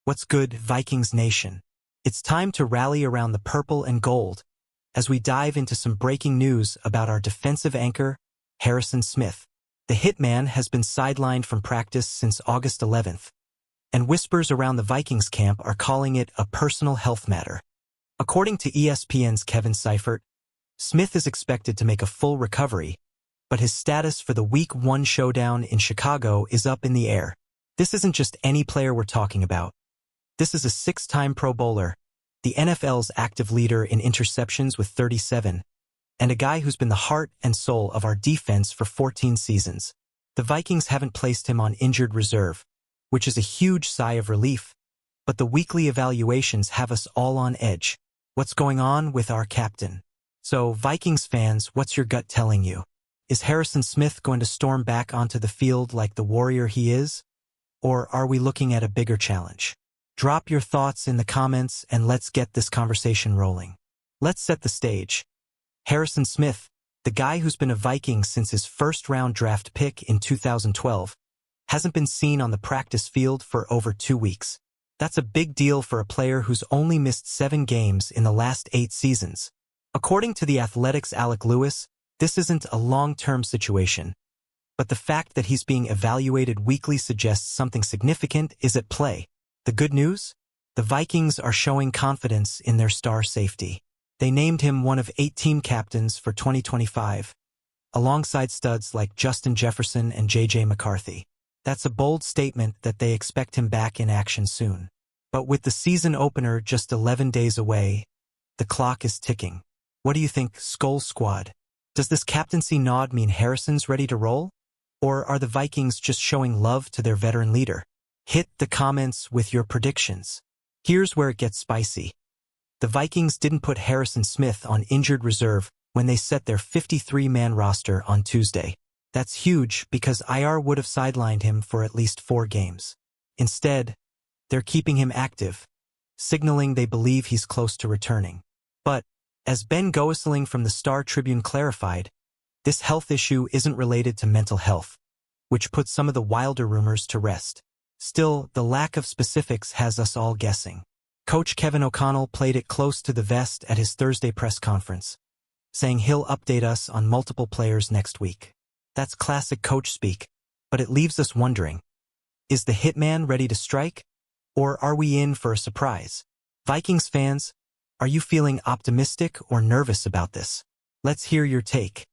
What's good, Vikings Nation? It's time to rally around the purple and gold as we dive into some breaking news about our defensive anchor, Harrison Smith. The hitman has been sidelined from practice since August 11th, and whispers around the Vikings camp are calling it a personal health matter. According to ESPN's Kevin Seifert, Smith is expected to make a full recovery, but his status for the Week 1 showdown in Chicago is up in the air. This isn't just any player we're talking about. This is a six-time Pro Bowler, the NFL's active leader in interceptions with 37, and a guy who's been the heart and soul of our defense for 14 seasons. The Vikings haven't placed him on injured reserve, which is a huge sigh of relief, but the weekly evaluations have us all on edge. What's going on with our captain? So, Vikings fans, what's your gut telling you? Is Harrison Smith going to storm back onto the field like the warrior he is? Or are we looking at a bigger challenge? Drop your thoughts in the comments and let's get this conversation rolling. Let's set the stage. Harrison Smith, the guy who's been a Viking since his first-round draft pick in 2012, hasn't been seen on the practice field for over 2 weeks. That's a big deal for a player who's only missed 7 games in the last 8 seasons. According to The Athletic's Alec Lewis, this isn't a long-term situation, but the fact that he's being evaluated weekly suggests something significant is at play. The good news? The Vikings are showing confidence in their star safety. They named him one of 8 team captains for 2025, alongside studs like Justin Jefferson and J.J. McCarthy. That's a bold statement that they expect him back in action soon. But with the season opener just 11 days away, the clock is ticking. What do you think, Skull Squad? Does this captaincy nod mean Harrison's ready to roll? Or are the Vikings just showing love to their veteran leader? Hit the comments with your predictions. Here's where it gets spicy. The Vikings didn't put Harrison Smith on injured reserve when they set their 53-man roster on Tuesday. That's huge because IR would have sidelined him for at least 4 games. Instead, they're keeping him active, signaling they believe he's close to returning. But, as Ben Goesling from the Star Tribune clarified, this health issue isn't related to mental health, which puts some of the wilder rumors to rest. Still, the lack of specifics has us all guessing. Coach Kevin O'Connell played it close to the vest at his Thursday press conference, saying he'll update us on multiple players next week. That's classic coach speak, but it leaves us wondering, is the hitman ready to strike? Or are we in for a surprise? Vikings fans, are you feeling optimistic or nervous about this? Let's hear your take.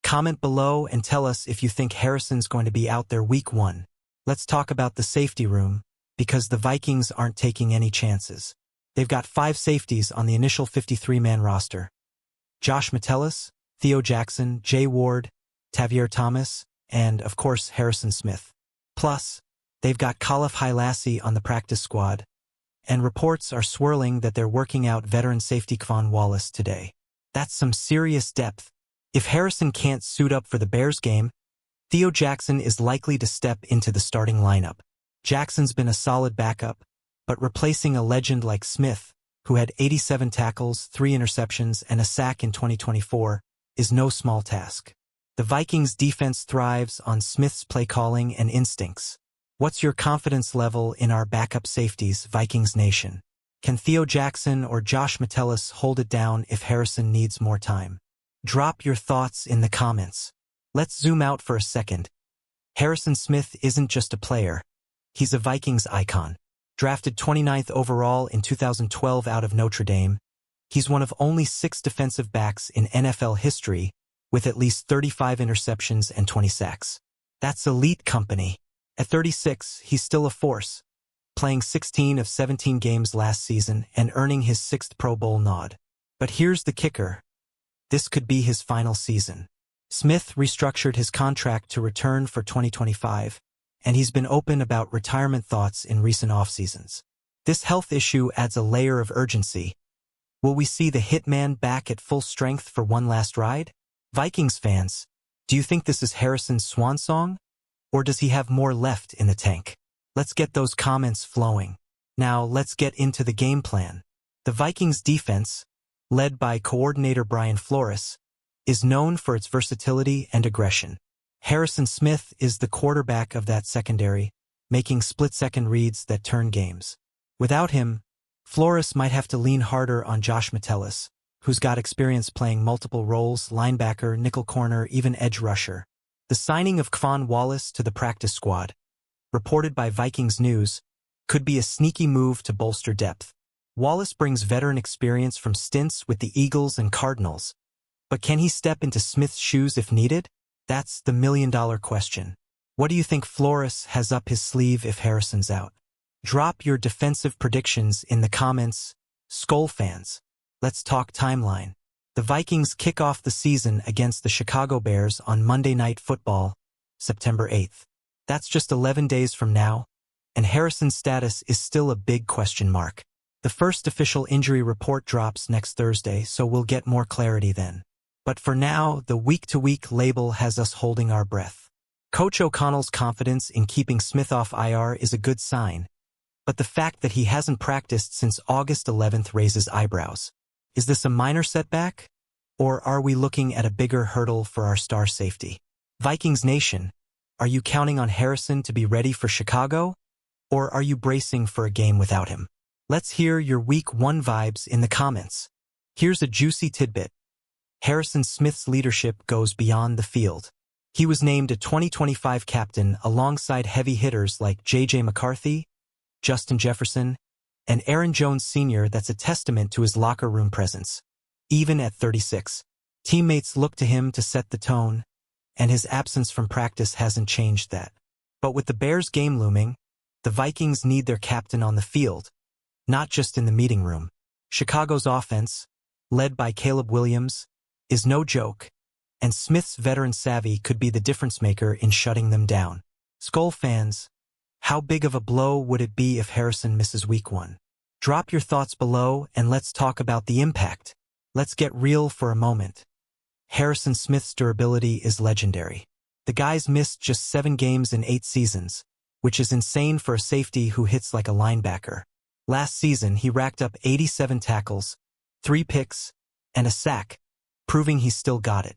Comment below and tell us if you think Harrison's going to be out there Week 1. Let's talk about the safety room, because the Vikings aren't taking any chances. They've got 5 safeties on the initial 53-man roster. Josh Metellus, Theo Jackson, Jay Ward, Tavier Thomas, and, of course, Harrison Smith. Plus, they've got Khalif Hailassie on the practice squad, and reports are swirling that they're working out veteran safety K'Von Wallace today. That's some serious depth. If Harrison can't suit up for the Bears game, Theo Jackson is likely to step into the starting lineup. Jackson's been a solid backup, but replacing a legend like Smith, who had 87 tackles, 3 interceptions, and a sack in 2024, is no small task. The Vikings' defense thrives on Smith's play calling and instincts. What's your confidence level in our backup safeties, Vikings Nation? Can Theo Jackson or Josh Metellus hold it down if Harrison needs more time? Drop your thoughts in the comments. Let's zoom out for a second. Harrison Smith isn't just a player. He's a Vikings icon. Drafted 29th overall in 2012 out of Notre Dame, he's one of only 6 defensive backs in NFL history with at least 35 interceptions and 20 sacks. That's elite company. At 36, he's still a force, playing 16 of 17 games last season and earning his 6th Pro Bowl nod. But here's the kicker. This could be his final season. Smith restructured his contract to return for 2025, and he's been open about retirement thoughts in recent off-seasons. This health issue adds a layer of urgency. Will we see the hitman back at full strength for one last ride? Vikings fans, do you think this is Harrison's swan song? Or does he have more left in the tank? Let's get those comments flowing. Now let's get into the game plan. The Vikings defense, led by coordinator Brian Flores, is known for its versatility and aggression. Harrison Smith is the quarterback of that secondary, making split-second reads that turn games. Without him, Flores might have to lean harder on Josh Metellus, who's got experience playing multiple roles: linebacker, nickel corner, even edge rusher. The signing of K'Von Wallace to the practice squad, reported by Vikings News, could be a sneaky move to bolster depth. Wallace brings veteran experience from stints with the Eagles and Cardinals. But can he step into Smith's shoes if needed? That's the million-dollar question. What do you think Flores has up his sleeve if Harrison's out? Drop your defensive predictions in the comments, Skol fans. Let's talk timeline. The Vikings kick off the season against the Chicago Bears on Monday Night Football, September 8th. That's just 11 days from now, and Harrison's status is still a big question mark. The first official injury report drops next Thursday, so we'll get more clarity then. But for now, the week-to-week label has us holding our breath. Coach O'Connell's confidence in keeping Smith off IR is a good sign, but the fact that he hasn't practiced since August 11th raises eyebrows. Is this a minor setback, or are we looking at a bigger hurdle for our star safety? Vikings Nation, are you counting on Harrison to be ready for Chicago, or are you bracing for a game without him? Let's hear your Week 1 vibes in the comments. Here's a juicy tidbit. Harrison Smith's leadership goes beyond the field. He was named a 2025 captain alongside heavy hitters like J.J. McCarthy, Justin Jefferson, and Aaron Jones Sr. That's a testament to his locker room presence. Even at 36, teammates look to him to set the tone, and his absence from practice hasn't changed that. But with the Bears game looming, the Vikings need their captain on the field, not just in the meeting room. Chicago's offense, led by Caleb Williams, is no joke, and Smith's veteran savvy could be the difference maker in shutting them down. Skol fans, how big of a blow would it be if Harrison misses Week 1? Drop your thoughts below and let's talk about the impact. Let's get real for a moment. Harrison Smith's durability is legendary. The guy's missed just 7 games in 8 seasons, which is insane for a safety who hits like a linebacker. Last season, he racked up 87 tackles, 3 picks, and a sack, proving he's still got it.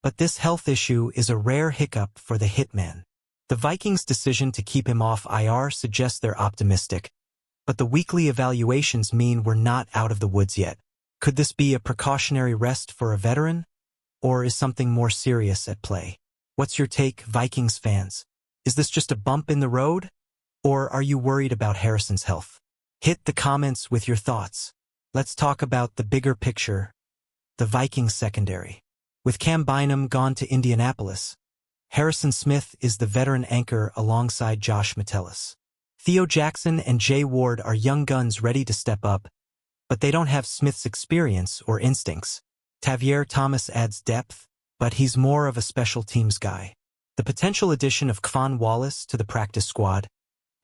But this health issue is a rare hiccup for the hitman. The Vikings' decision to keep him off IR suggests they're optimistic, but the weekly evaluations mean we're not out of the woods yet. Could this be a precautionary rest for a veteran, or is something more serious at play? What's your take, Vikings fans? Is this just a bump in the road, or are you worried about Harrison's health? Hit the comments with your thoughts. Let's talk about the bigger picture, the Vikings secondary. With Cam Bynum gone to Indianapolis, Harrison Smith is the veteran anchor alongside Josh Metellus. Theo Jackson and Jay Ward are young guns ready to step up, but they don't have Smith's experience or instincts. Tavier Thomas adds depth, but he's more of a special teams guy. The potential addition of K'Von Wallace to the practice squad,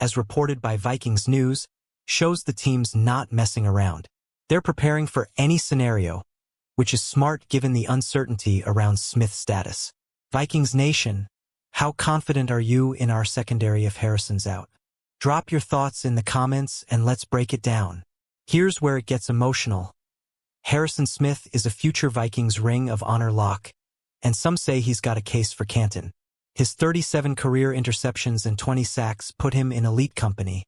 as reported by Vikings News, shows the team's not messing around. They're preparing for any scenario, which is smart given the uncertainty around Smith's status. Vikings Nation, how confident are you in our secondary if Harrison's out? Drop your thoughts in the comments and let's break it down. Here's where it gets emotional. Harrison Smith is a future Vikings Ring of Honor lock, and some say he's got a case for Canton. His 37 career interceptions and 20 sacks put him in elite company,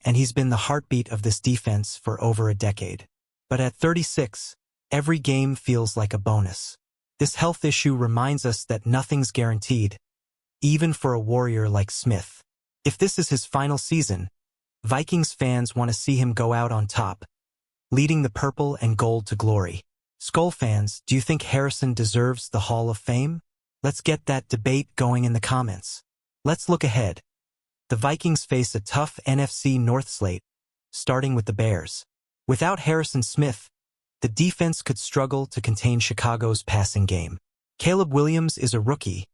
and he's been the heartbeat of this defense for over a decade. But at 36, every game feels like a bonus. This health issue reminds us that nothing's guaranteed, even for a warrior like Smith. If this is his final season, Vikings fans want to see him go out on top, leading the purple and gold to glory. Skol fans, do you think Harrison deserves the Hall of Fame? Let's get that debate going in the comments. Let's look ahead. The Vikings face a tough NFC North slate, starting with the Bears. Without Harrison Smith, the defense could struggle to contain Chicago's passing game. Caleb Williams is a rookie,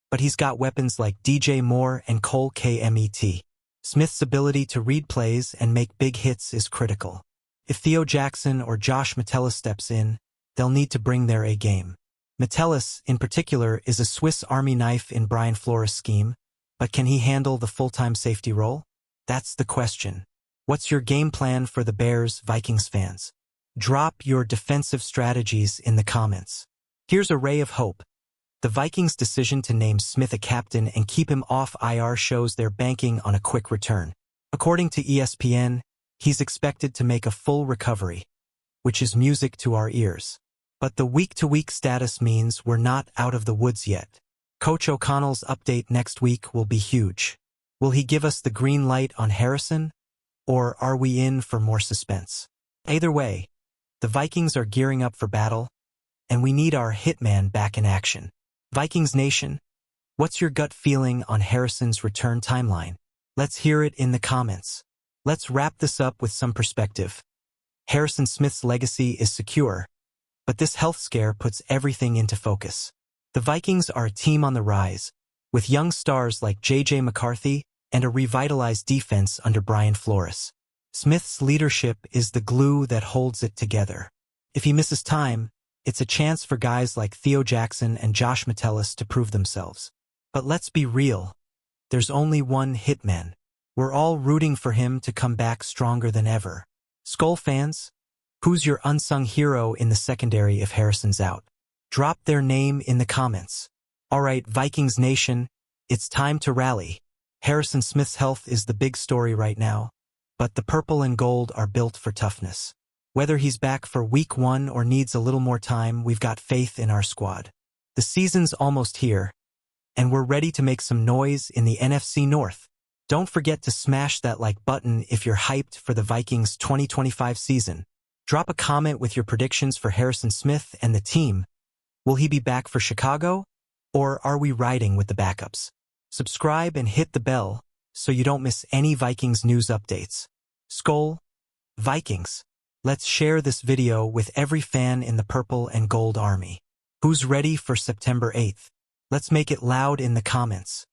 but he's got weapons like DJ Moore and Cole Kmet. Smith's ability to read plays and make big hits is critical. If Theo Jackson or Josh Metellus steps in, they'll need to bring their A game. Metellus, in particular, is a Swiss Army knife in Brian Flores' scheme, but can he handle the full-time safety role? That's the question. What's your game plan for the Bears, Vikings fans? Drop your defensive strategies in the comments. Here's a ray of hope. The Vikings' decision to name Smith a captain and keep him off IR shows they're banking on a quick return. According to ESPN, He's expected to make a full recovery, which is music to our ears. But the week-to-week status means we're not out of the woods yet. Coach O'Connell's update next week will be huge. Will he give us the green light on Harrison, or are we in for more suspense? Either way, the Vikings are gearing up for battle, and we need our hitman back in action. Vikings Nation, what's your gut feeling on Harrison's return timeline? Let's hear it in the comments. Let's wrap this up with some perspective. Harrison Smith's legacy is secure, but this health scare puts everything into focus. The Vikings are a team on the rise, with young stars like J.J. McCarthy and a revitalized defense under Brian Flores. Smith's leadership is the glue that holds it together. If he misses time, it's a chance for guys like Theo Jackson and Josh Metellus to prove themselves. But let's be real. There's only one hitman. We're all rooting for him to come back stronger than ever. Skull fans, who's your unsung hero in the secondary if Harrison's out? Drop their name in the comments. Alright, Vikings Nation, it's time to rally. Harrison Smith's health is the big story right now, but the purple and gold are built for toughness. Whether he's back for week 1 or needs a little more time, we've got faith in our squad. The season's almost here, and we're ready to make some noise in the NFC North. Don't forget to smash that like button if you're hyped for the Vikings 2025 season. Drop a comment with your predictions for Harrison Smith and the team. Will he be back for Chicago, or are we riding with the backups? Subscribe and hit the bell so you don't miss any Vikings news updates. Skol, Vikings! Let's share this video with every fan in the Purple and Gold Army. Who's ready for September 8th? Let's make it loud in the comments.